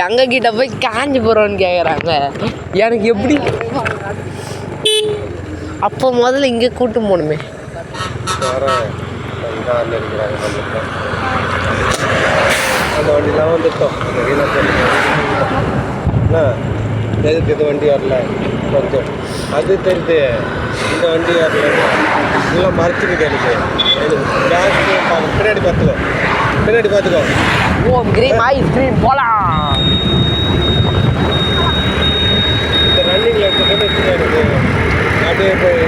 எங்க கிட்ட போய் காஞ்சிபுரம்னு கேட்குறாங்க. எனக்கு எப்படி அப்போ முதல்ல இங்கே கூட்டு போகணுமே. அந்த வண்டிலாம் வந்துட்டோம். எதுக்கு இது வண்டி வரல கொஞ்சம் அது தெரியுது. இந்த வண்டி வரல எல்லாம் மறைச்சிக்கிட்டு எனக்கு கேஸ் பின்னாடி பார்த்துக்கோ. ஓ கிரீம் ஐஸ்கிரீம் போகலாம். இந்த ரன்னிங்கில் எடுத்துகிட்டு எனக்கு அப்படியே போய்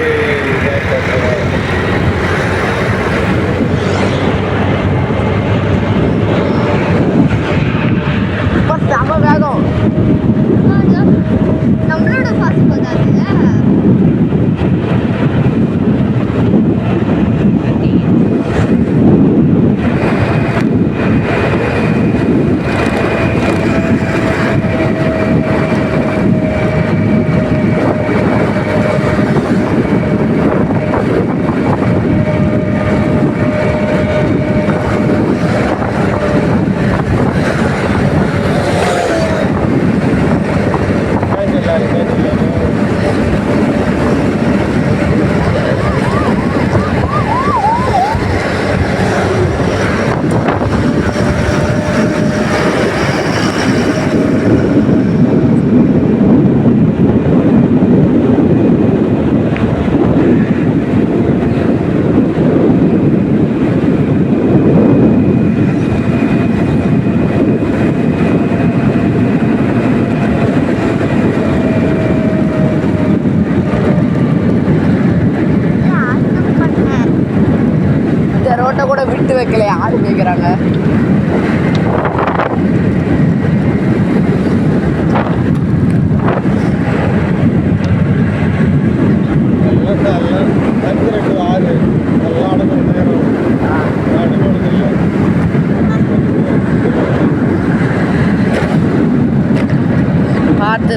செம வேகம். நம்மளோட ஃபாஸ்ட் போகாது. ரோட்டை கூட விட்டு வைக்கல, ஆடு மேய்க்கிறாங்க. பார்த்து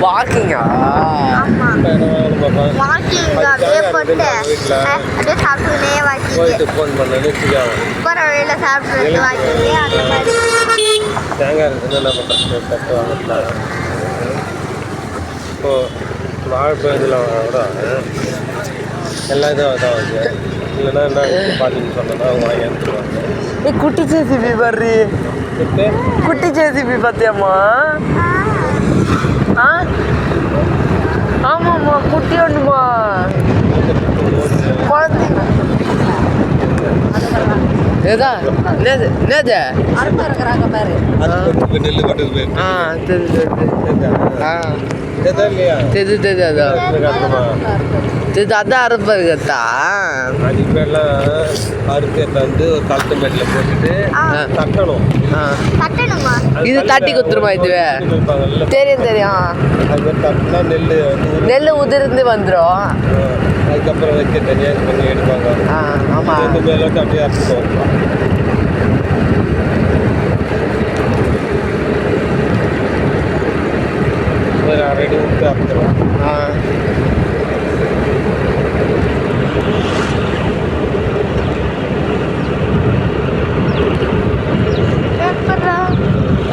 வாக்கிங்கா? வாக்கிங் அப்படியே போட்டு அப்படியே சாப்பிட்டுனே வாக்கிங் ஃபோன் பண்ணு போகிற வழியில் சாப்பிட்டு வாக்கிங்க அந்த மாதிரி. தேங்காய் இருக்குது என்ன பண்ணுறது தட்டு வாங்கலாம். இப்போது வாழைப்பழம் இதில் கூட எல்லா இதுவும் இதாக வந்து இல்லைன்னா என்ன பாட்டின்னு சொன்னோன்னா அவங்க வாங்கி அனுப்பிடுவாங்க. குட்டி ஜேசிபி வர்றி, குட்டி ஜேசிபி பார்த்தியாம்மா? ஆ ஆமாம்மா, குட்டி ஒன்றுமா குழந்தைங்க. ஏதா என்னது என்னது அறுப்பு இருக்கிறாங்க பாரு. நெல் கொட்டது ஆ தெரியுது. ஆ தெரியுது அதான் அறுப்பு இருக்கா. அதுக்கு பேர்லாம் அறுப்பு வந்து ஒரு கழுத்து மேட்டில் போட்டுட்டு தட்டணும். தட்டணுமா? இது தட்டி குத்துருமா? இதுவே தெரியும் தெரியும். அது மாதிரி தட்டினா நெல் உதிர்ந்து வந்துடும். அதுக்கப்புறம் வைக்க தனியாக பண்ணி எடுப்பாங்க. ஆமாம், ரெண்டு மேலோட்டு அப்படியே அறுத்துட்டு ஒரு அரை அடி விட்டு அறுத்துடும்.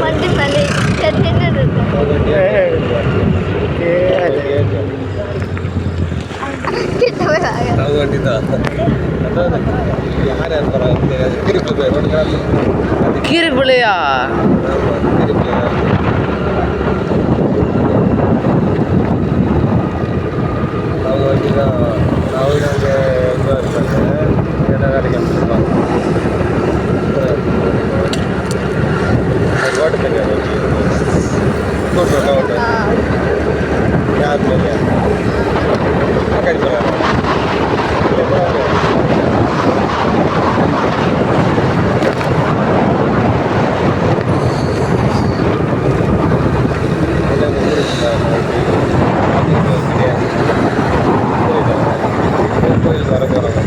வண்டி மேலே கட்டின்னு இருக்கும். வண்டி தான் யார் யார் போகிறாங்க திருப்பி போய் ரோடு கீரை பிள்ளையா? அவங்க வண்டி தான். அவங்க அங்கே எங்கே இருப்பாங்க, என்ன வேலைக்கு அனுப்பிச்சிருப்பாங்க. அது ஓட்ட தெரியாது ஓட்ட யார் இல்லையா கண்டிப்பாக கோயில் வர போகிறாங்க.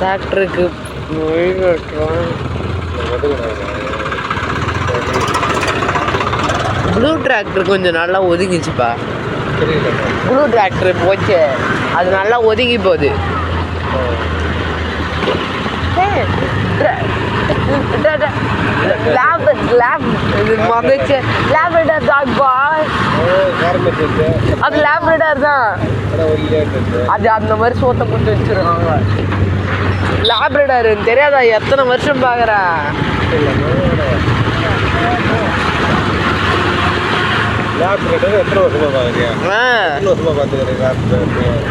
டிராக்டருக்கு மொழி கட்டுறோம். ப்ளூ டிராக்டர் கொஞ்சம் நல்லா ஒதுங்கிச்சுப்பா. ப்ளூ டிராக்டர் போச்சு, அது நல்லா ஒதுங்கி போகுது. அது லேப்ரடார் தான். அது அந்த மாதிரி சோத்தை போட்டு வச்சிருக்காங்க. லேப்ரடார் தெரியாதா? எத்தனை வருஷம் பாக்குறா? எத்தனை வருஷமா பாக்குறியா? 3 வருஷமா பாத்துக்கிறேன்.